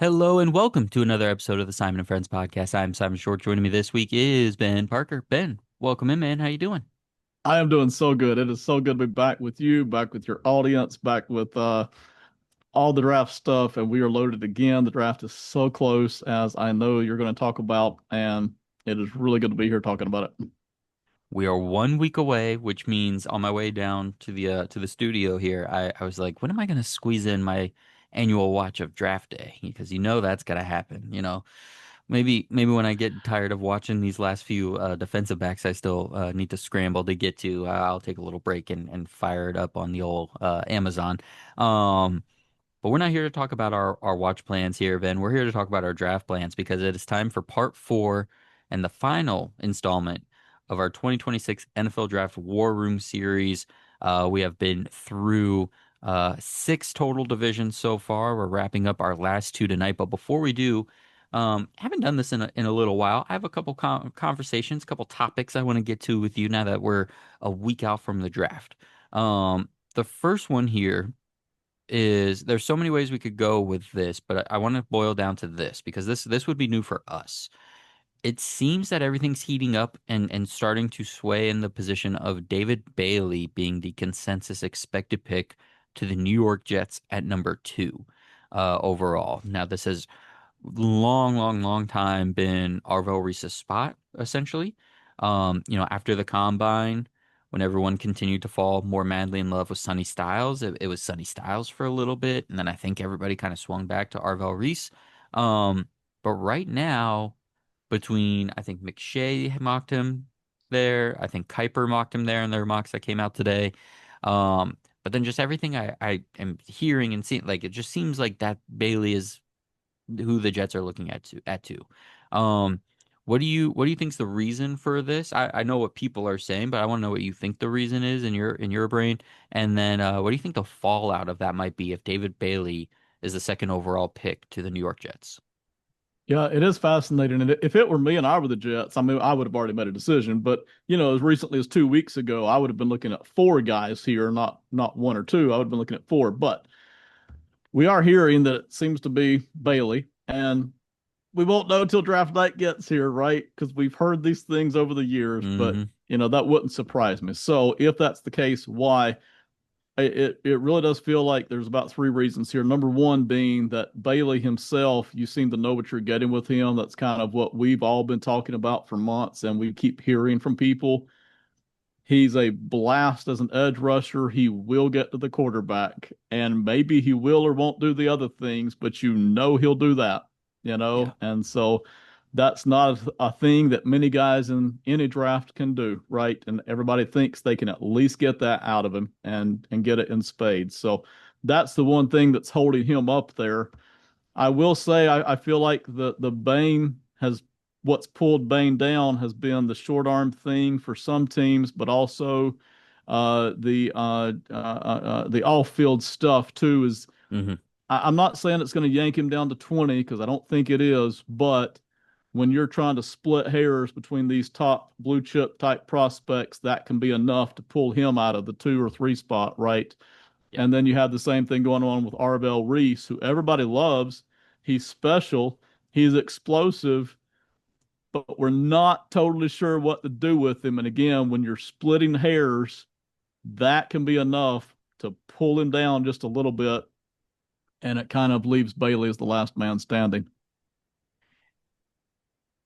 Hello and welcome to another episode of the Simon and Friends podcast. I'm Simon Short. Joining me this week is Ben Parker. Ben, welcome in, man. How you doing? I am doing so good. It is so good to be back with you, back with your audience, back with all the draft stuff, and we are loaded again. The draft is so close, as I know you're going to talk about, and it is really good to be here talking about it. We are 1 week away, which means on my way down to the studio here, I was like, when am I going to squeeze in my annual watch of draft day? Because that's gonna happen. Maybe when I get tired of watching these last few defensive backs, I still need to scramble to get to. I'll take a little break and fire it up on the old Amazon. Um, But we're not here to talk about our watch plans here, Ben. We're here to talk about our draft plans because it is time for part four and the final installment of our 2026 NFL Draft War Room series. We have been through six total divisions so far. We're wrapping up our last two tonight. But before we do, haven't done this in a little while. I have a couple conversations, couple topics I want to get to with you now that we're a week out from the draft. The first one here is there's so many ways we could go with this, but I want to boil down to this because this would be new for us. It seems that everything's heating up and starting to sway in the position of David Bailey being the consensus expected pick to the New York Jets at number two overall. Now, this has long time been Arvel Reese's spot, essentially. After the combine, when everyone continued to fall more madly in love with Sonny Styles, it was Sonny Styles for a little bit, and then I think everybody kind of swung back to Arvel Reese. Um, but right now, between I think McShay mocked him there, I think Kuiper mocked him there in their mocks that came out today. But then just everything I am hearing and seeing, like it just seems like that Bailey is who the Jets are looking at too. Um, what do you think's the reason for this? I know what people are saying, but I want to know what you think the reason is in your brain. And then what do you think the fallout of that might be if David Bailey is the second overall pick to the New York Jets? Yeah, it is fascinating. And if it were me and I were the Jets, I mean, I would have already made a decision. But as recently as 2 weeks ago, I would have been looking at four guys here, not one or two. I would have been looking at four. But we are hearing that it seems to be Bailey, and we won't know until draft night gets here, right? Because we've heard these things over the years, but Hmm. that wouldn't surprise me. So if that's the case, why? It really does feel like there's about three reasons here. Number one being that Bailey himself, you seem to know what you're getting with him. That's kind of what we've all been talking about for months, and we keep hearing from people. He's a blast as an edge rusher. He will get to the quarterback, and maybe he will or won't do the other things, but he'll do that. Yeah. And so that's not a thing that many guys in any draft can do, right? And everybody thinks they can at least get that out of him and get it in spades. So that's the one thing that's holding him up there. I will say I feel like the Bane has what's pulled Bane down has been the short arm thing for some teams, but also the off field stuff too. Hmm. I'm not saying it's going to yank him down to 20 because I don't think it is, but when you're trying to split hairs between these top blue chip type prospects, that can be enough to pull him out of the two or three spot, right? Yeah. And then you have the same thing going on with Arvell Reese, who everybody loves. He's special, he's explosive, but we're not totally sure what to do with him. And again, when you're splitting hairs, that can be enough to pull him down just a little bit. And it kind of leaves Bailey as the last man standing.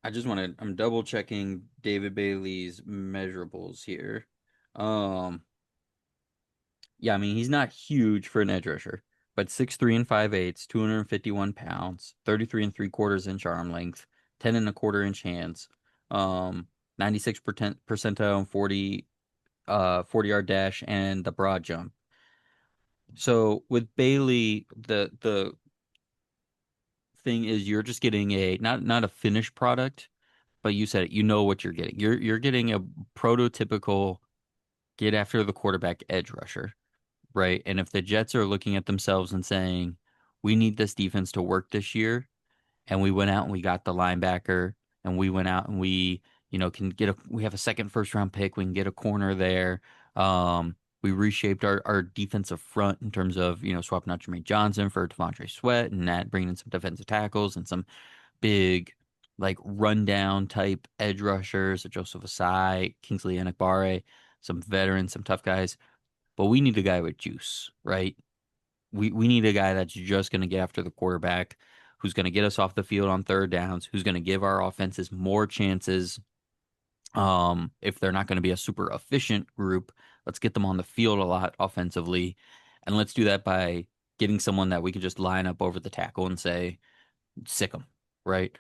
I'm double checking David Bailey's measurables here. Um, Yeah, I mean, he's not huge for an edge rusher, but 6'3" and 5/8, 251 pounds, 33 and 3/4 inch arm length, 10 and a quarter inch hands, 96 percentile and 40 yard dash and the broad jump. So with Bailey, the thing is you're just getting a not a finished product, but you said it, you know what you're getting. You're getting a prototypical get after the quarterback edge rusher. Right. And if the Jets are looking at themselves and saying, we need this defense to work this year, and we went out and we got the linebacker, and we went out and we have a second first round pick, we can get a corner there. We reshaped our defensive front in terms of, swapping out Jermaine Johnson for Devontae Sweat and that bringing in some defensive tackles and some big, like, rundown type edge rushers, Joseph Asai, Kingsley Enagbare, some veterans, some tough guys. But we need a guy with juice, right? We need a guy that's just going to get after the quarterback, who's going to get us off the field on third downs, who's going to give our offenses more chances. If they're not going to be a super efficient group, let's get them on the field a lot offensively. And let's do that by getting someone that we can just line up over the tackle and say, sick them, right?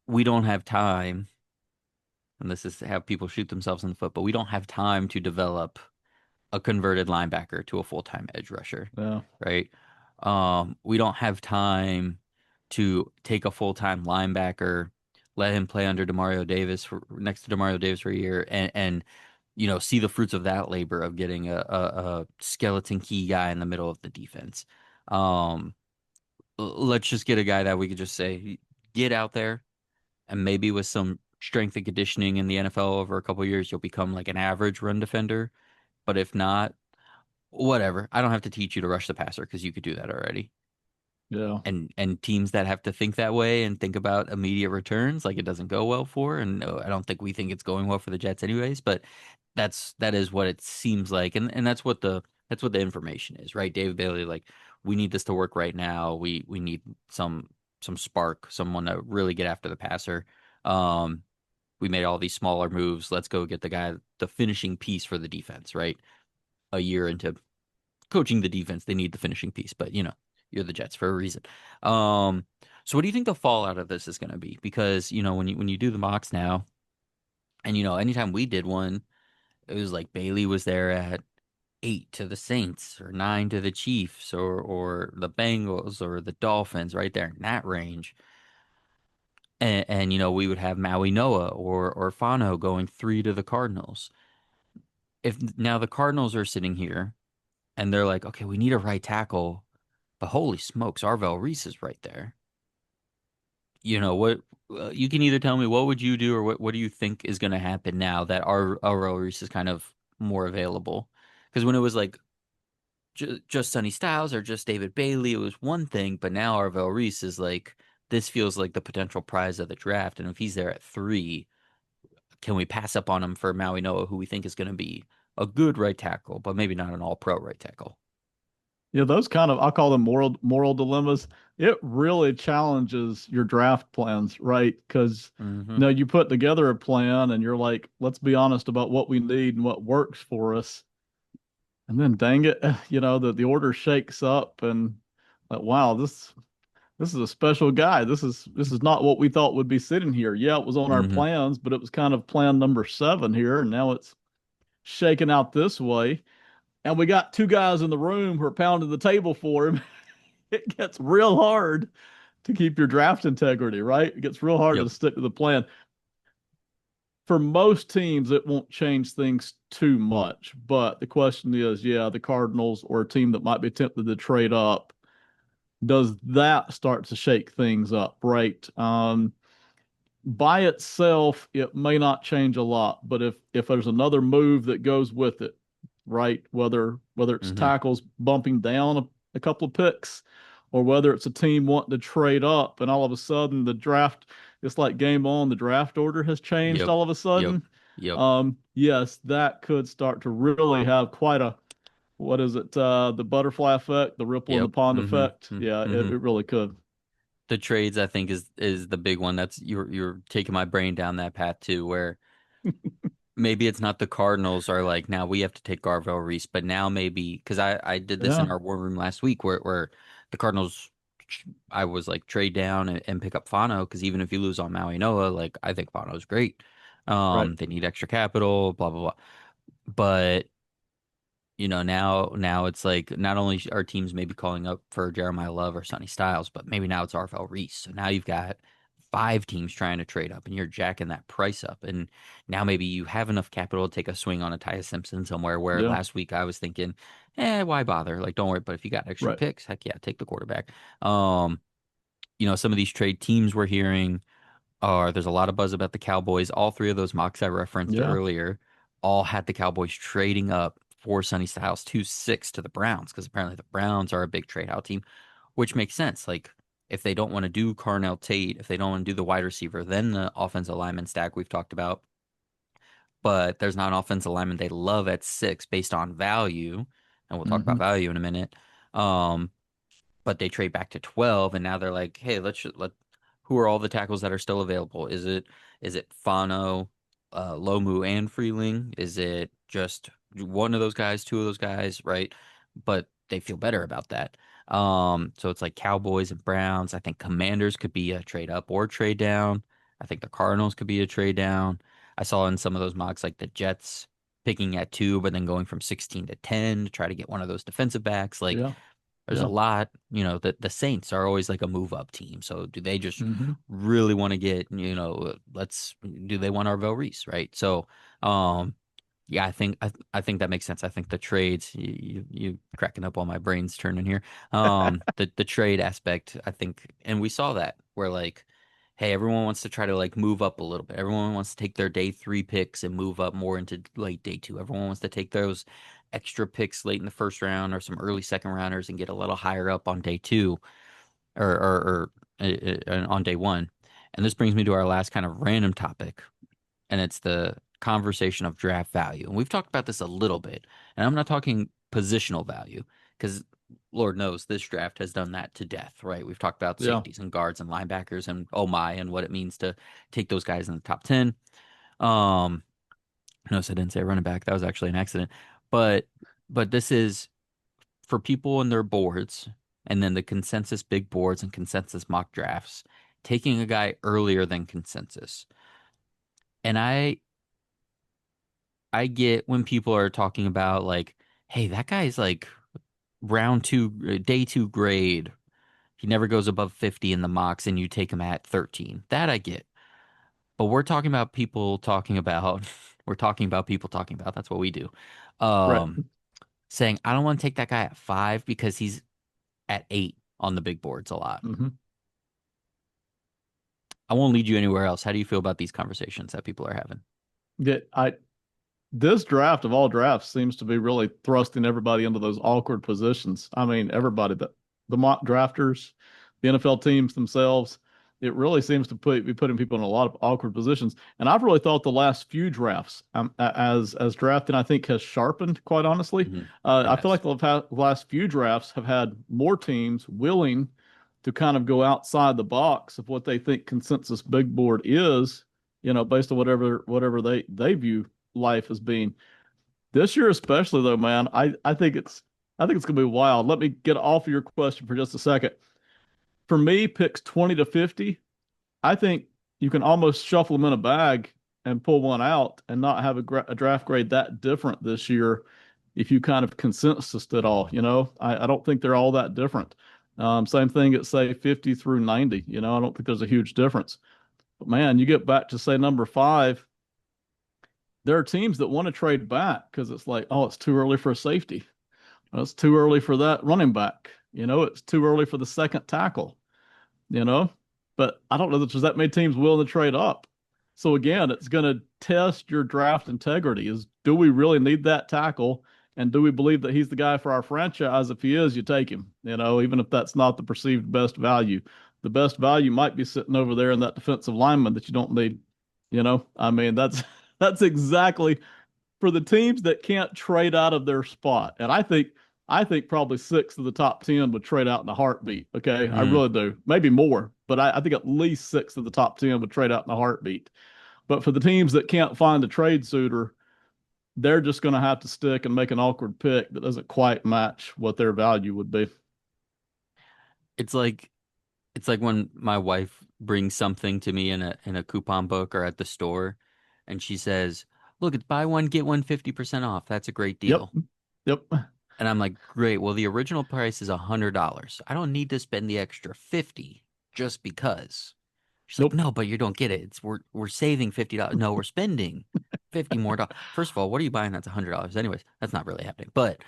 We don't have time, and this is to have people shoot themselves in the foot, but we don't have time to develop a converted linebacker to a full-time edge rusher, Yeah. right? We don't have time to take a full-time linebacker, let him play under next to Demario Davis for a year, and see the fruits of that labor of getting a skeleton key guy in the middle of the defense. Um, let's just get a guy that we could just say, get out there, and maybe with some strength and conditioning in the NFL over a couple of years, you'll become like an average run defender. But if not, whatever. I don't have to teach you to rush the passer because you could do that already. Yeah. And teams that have to think that way and think about immediate returns, like, it doesn't go well for. And I don't think we think it's going well for the Jets anyways, but that is what it seems like. And that's what the information is, right? David Bailey, like, we need this to work right now. We need some spark, someone to really get after the passer. Um, we made all these smaller moves. Let's go get the finishing piece for the defense, right? A year into coaching the defense, they need the finishing piece, but you're the Jets for a reason. Um, so what do you think the fallout of this is going to be? Because, when you do the mocks now, and anytime we did one, it was like Bailey was there at 8 to the Saints or 9 to the Chiefs or the Bengals or the Dolphins, right there in that range. And we would have Maui Noah or Fano going 3 to the Cardinals. If now the Cardinals are sitting here and they're like, okay, we need a right tackle, but holy smokes, Arvell Reese is right there. What, you can either tell me what would you do, or what do you think is going to happen now that Arvell Reese is kind of more available? Because when it was like just Sonny Styles or just David Bailey, it was one thing, but now Arvell Reese is like, this feels like the potential prize of the draft, and if he's there at 3, can we pass up on him for Maui Noah, who we think is going to be a good right tackle, but maybe not an all-pro right tackle? Yeah, those kind of, I call them moral dilemmas. It really challenges your draft plans, right? Because Mm-hmm. you put together a plan and you're like, let's be honest about what we need and what works for us. And then dang it, the order shakes up and like, wow, this is a special guy. This is not what we thought would be sitting here. Yeah, it was on our Mm-hmm. plans, but it was kind of plan number 7 here, and now it's shaking out this way. And we got 2 guys in the room who are pounding the table for him. It gets real hard to keep your draft integrity, right? It gets real hard Yep. to stick to the plan. For most teams, it won't change things too much. But the question is, yeah, the Cardinals or a team that might be tempted to trade up, does that start to shake things up, right? By itself, it may not change a lot, but if there's another move that goes with it, right? Whether it's Mm-hmm. tackles bumping down a couple of picks, or whether it's a team wanting to trade up, and all of a sudden the draft, it's like game on, the draft order has changed Yep. all of a Yep. sudden. Yep. Yes, that could start to really have quite a, what is it? The butterfly effect, the ripple in the Yep. pond effect. Mm-hmm. Yeah, it, Mm-hmm. it really could. The trades, I think, is the big one. That's you're taking my brain down that path too, where maybe it's not the Cardinals are like, now we have to take Garvell Reese, but now maybe, because I did this in Yeah, our war room last week, where the Cardinals, I was like, trade down and pick up Fano, because even if you lose on Maui Noah, like, I think Fano's great. right. They need extra capital, blah blah blah. But now it's like, not only are teams maybe calling up for Jeremiah Love or Sonny Styles, but maybe now it's Arvell Reese. So now you've got 5 teams trying to trade up, and you're jacking that price up. And now maybe you have enough capital to take a swing on a Tyus Simpson somewhere. Where Yeah, last week I was thinking, why bother? Like, don't worry. But if you got extra right. picks, heck yeah, take the quarterback. Um, some of these trade teams we're hearing are, there's a lot of buzz about the Cowboys. All 3 of those mocks I referenced Yeah. earlier all had the Cowboys trading up 4 Sonny Styles, 2-6 to the Browns because apparently the Browns are a big trade out team, which makes sense. Like if they don't want to do Carnell Tate, if they don't want to do the wide receiver, then the offensive lineman stack we've talked about, but there's not an offensive lineman they love at 6 based on value, and we'll talk about Hmm. value in a minute. Um, but they trade back to 12 and now they're like, hey, let who are all the tackles that are still available? Is it Fano, Lomu and Freeling? Is it just one of those guys, two of those guys, right? But they feel better about that. So it's like Cowboys and Browns. I think Commanders could be a trade up or trade down. I think the Cardinals could be a trade down. I saw in some of those mocks like the Jets picking at 2, but then going from 16 to 10 to try to get one of those defensive backs. Like Yeah. there's a Yeah. lot, the Saints are always like a move up team. So do they just Hmm. really want to get, do they want Arvell Reese, right? So, um, yeah, I think that makes sense. I think the trades, you cracking up while my brain's turning here. The trade aspect, I think, and we saw that where like, hey, everyone wants to try to like move up a little bit. Everyone wants to take their day 3 picks and move up more into late day 2. Everyone wants to take those extra picks late in the first round or some early second rounders and get a little higher up on day 2 or on day 1. And this brings me to our last kind of random topic, and it's the conversation of draft value. And we've talked about this a little bit, and I'm not talking positional value because Lord knows this draft has done that to death, right? We've talked about Yeah. safeties and guards and linebackers and oh my, and what it means to take those guys in the top 10. Um, Notice I didn't say running back. That was actually an accident. But this is for people in their boards and then the consensus big boards and consensus mock drafts, taking a guy earlier than consensus. And I get when people are talking about like, hey, that guy's like round 2, day 2 grade. He never goes above 50 in the mocks and you take him at 13. That I get. But we're talking about people talking about we're talking about people talking about that's what we do. Right. Um Saying I don't want to take that guy at 5 because he's at 8 on the big boards a lot. Hmm. I won't lead you anywhere else. How do you feel about these conversations that people are having? Yeah. This draft of all drafts seems to be really thrusting everybody into those awkward positions. I mean, everybody, the mock drafters, the NFL teams themselves, it really seems to be putting people in a lot of awkward positions. And I've really thought the last few drafts, as drafting, I think has sharpened. Quite honestly, Hmm. It I feel has. like the last few drafts have had more teams willing to kind of go outside the box of what they think consensus big board is. Based on whatever they view life as being. This year especially though, man, I think it's gonna be wild. Let me get off of your question for just a second. For me, picks 20 to 50, I think you can almost shuffle them in a bag and pull one out and not have a draft grade that different this year if you kind of consensus it all, I don't think they're all that different. Same thing at say 50 through 90, I don't think there's a huge difference. But man, you get back to say number 5, there are teams that want to trade back because it's like, oh, it's too early for a safety. It's too early for that running back. It's too early for the second tackle, you know? But I don't know that there's that many teams willing to trade up. So again, it's going to test your draft integrity is do we really need that tackle? And do we believe that he's the guy for our franchise? If he is, you take him, even if that's not the perceived best value. The best value might be sitting over there in that defensive lineman that you don't need. I mean, that's exactly for the teams that can't trade out of their spot. And I think probably 6 of the top 10 would trade out in a heartbeat. Okay. I Mm. really do. Maybe more, but I think at least 6 of the top 10 would trade out in a heartbeat. But for the teams that can't find a trade suitor, they're just going to have to stick and make an awkward pick that doesn't quite match what their value would be. It's like when my wife brings something to me in a coupon book or at the store and she says, "Look, it's buy one get one 50% off. That's a great Yep. deal." Yep. And I'm like, "Great. Well, the original price is $100. I don't need to spend the extra 50 just because." She's like, Nope. "No, but you don't get it. We're saving $50. No, we're spending 50 more dollars. First of all, what are you buying that's $100 anyways? That's not really happening. But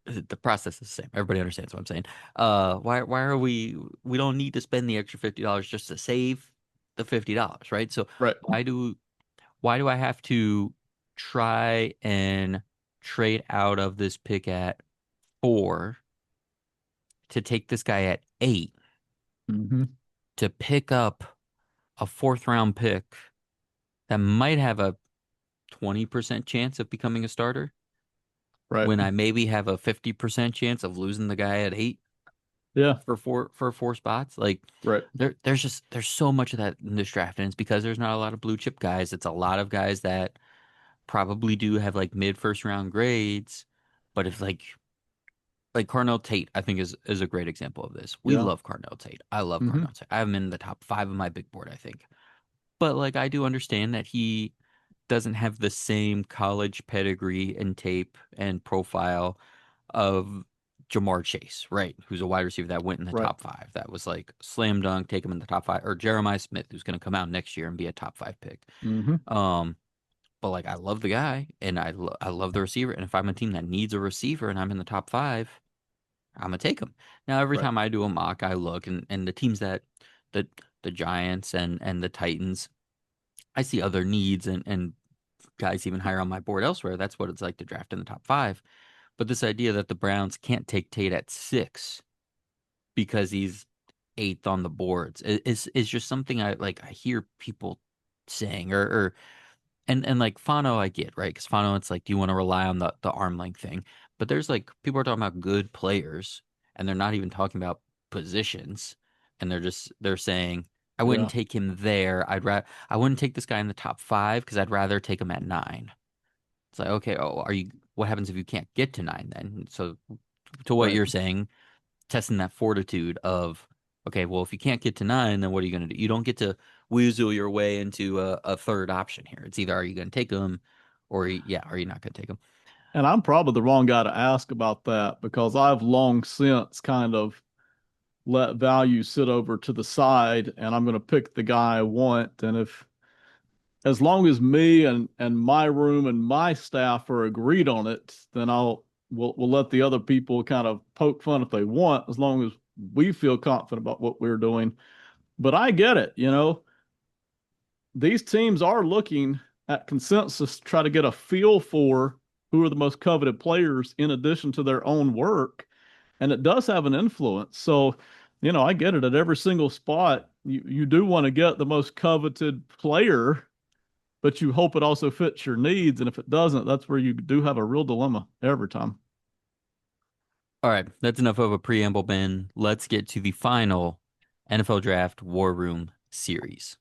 the process is the same. Everybody understands what I'm saying. Why are we don't need to spend the extra $50 just to save the $50, right? So Right. why do why do I have to try and trade out of this pick at 4 to take this guy at 8 Hmm. to pick up a fourth round pick that might have a 20% chance of becoming a starter Right. when I maybe have a 50% chance of losing the guy at 8 Yeah. for 4 spots. Like Right. there's so much of that in this draft, and it's because there's not a lot of blue chip guys. It's a lot of guys that probably do have like mid first round grades, but if like Carnell Tate, I think is a great example of this. We Yeah. love Carnell Tate. I love Hmm. Carnell Tate. I have him in the top 5 of my big board, I think. But like I do understand that he doesn't have the same college pedigree and tape and profile of Jamar Chase, right? Who's a wide receiver that went in the Right. top 5. That was like slam dunk, take him in the top 5, or Jeremiah Smith, who's going to come out next year and be a top 5 pick. Hmm. Um, but like I love the guy and I love the receiver, and if I'm a team that needs a receiver and I'm in the top 5, I'm gonna take him. Now every Right. time I do a mock, I look and the teams that the the Giants and the Titans, I see other needs and guys even higher on my board elsewhere. That's what it's like to draft in the top 5. But this idea that the Browns can't take Tate at 6 because he's eighth on the boards is just something I hear people saying or and like Fano I get, right? Because Fano, it's like, do you want to rely on the arm length thing? But there's like people are talking about good players and they're not even talking about positions, and they're saying I wouldn't Yeah. take him there. I wouldn't take this guy in the top 5 because I'd rather take him at 9. It's like, okay, oh, what happens if you can't get to 9 then? So to what Right. you're saying, testing that fortitude of, okay, well, if you can't get to 9, then what are you going to do? You don't get to weasel your way into a third option here. It's either are you going to take them, or yeah, are you not going to take them? And I'm probably the wrong guy to ask about that because I've long since kind of let value sit over to the side and I'm going to pick the guy I want. And if, as long as me and my room and my staff are agreed on it, then we'll let the other people kind of poke fun if they want, as long as we feel confident about what we're doing. But I get it, these teams are looking at consensus to try to get a feel for who are the most coveted players in addition to their own work. And it does have an influence. So, I get it at every single spot. You do want to get the most coveted player, but you hope it also fits your needs. And if it doesn't, that's where you do have a real dilemma every time. All right, that's enough of a preamble, Ben. Let's get to the final NFL Draft War Room series.